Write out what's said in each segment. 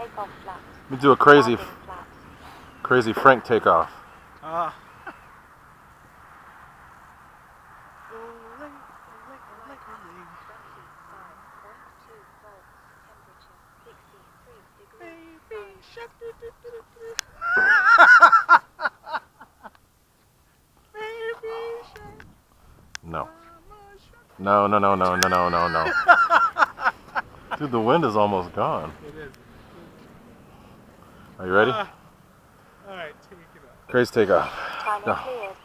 Takeoff flaps. Let me do a crazy Frank takeoff. No. No, no, no, no, no, no, no, no. Dude, the wind is almost gone. It is. Are you ready? Alright, take it off. Crazy takeoff. Timing No. cleared.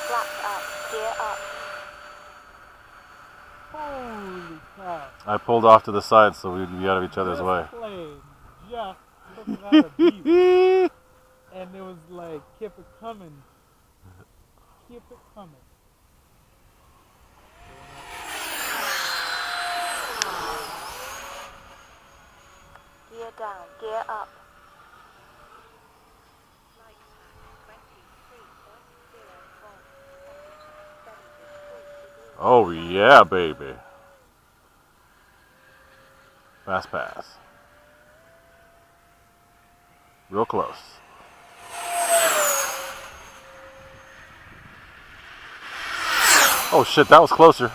Flaps up. Gear up. Holy cow. I pulled off to the side so we'd be out of each other's way. This plane just took out a beat. And it was like, keep it coming. Keep it coming. Gear down. Gear up. Oh yeah, baby. Fast pass. Real close. Oh shit, that was closer.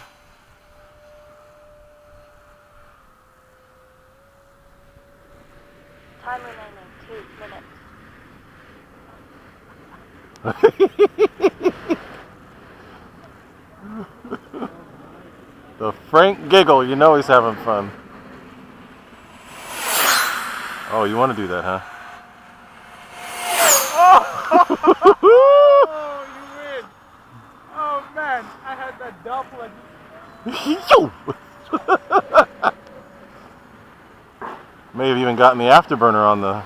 Time remaining 2 minutes. The Frank giggle, you know he's having fun. Oh, you want to do that, huh? Oh, you win. Oh man, I had that doppler. May have even gotten the afterburner on the...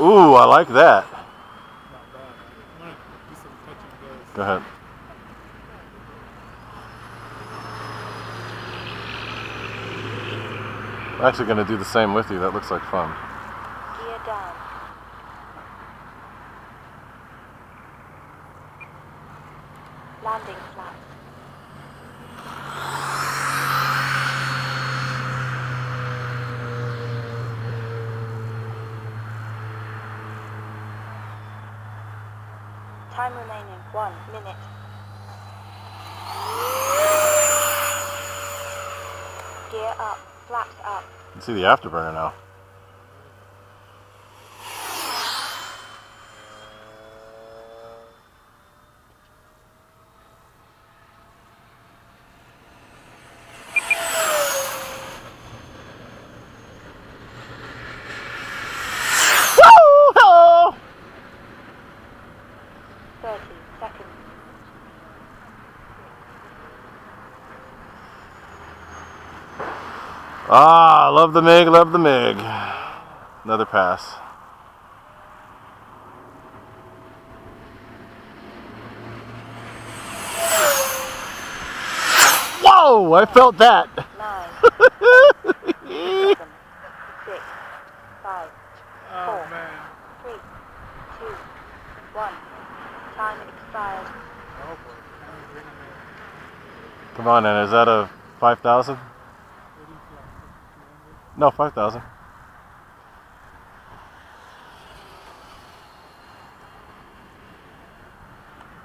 Ooh, I like that. Not bad. I'm gonna do some touch and goes. Go ahead. I'm actually going to do the same with you. That looks like fun. Gear down. Landing flaps. Time remaining 1 minute. Gear up. Flaps up. You can see the afterburner now. Woo! 30 seconds. Ah, love the Mig, love the Mig. Another pass. Whoa, I felt that. 9, 10, 7, 6, 5, Oh 4, man. 3, 2, 1. Time expired. Oh boy. I'm bringing it. Come on, and is that a 5,000? No, 5,000.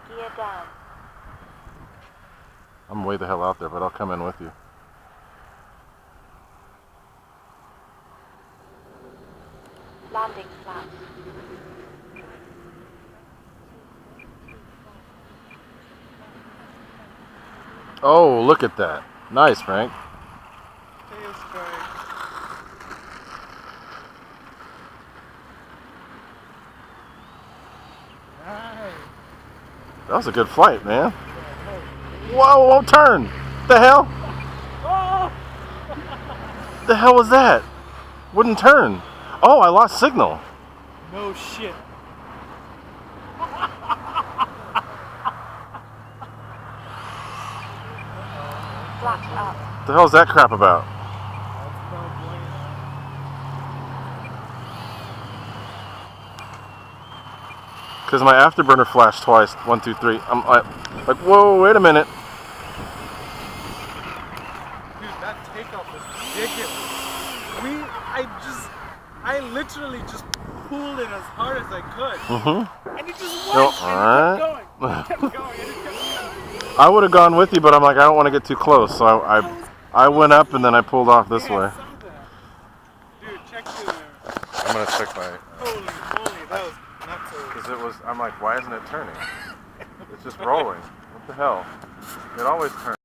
Gear down. I'm way the hell out there, but I'll come in with you. Landing flaps. Oh, look at that. Nice, Frank. Tails strike. Nice. That was a good flight, man. Whoa, won't turn. The hell? Oh! The hell was that? Wouldn't turn. Oh, I lost signal. No shit. Flaps up. What the hell's that crap about? That's no bueno. Because my afterburner flashed twice. 1, 2, 3. I'm like, whoa, wait a minute. I literally just pulled it as hard as I could. Mm-hmm. And it just No, went. And it kept going. It kept going. And it kept going. I would have gone with you, but I'm like, I don't want to get too close. So I went up and then I pulled off this Yeah, way. I saw that. Dude, check the... I'm going to check my... Holy moly, that was nuts. Because it was, I'm like, why isn't it turning? It's just rolling. What the hell? It always turns.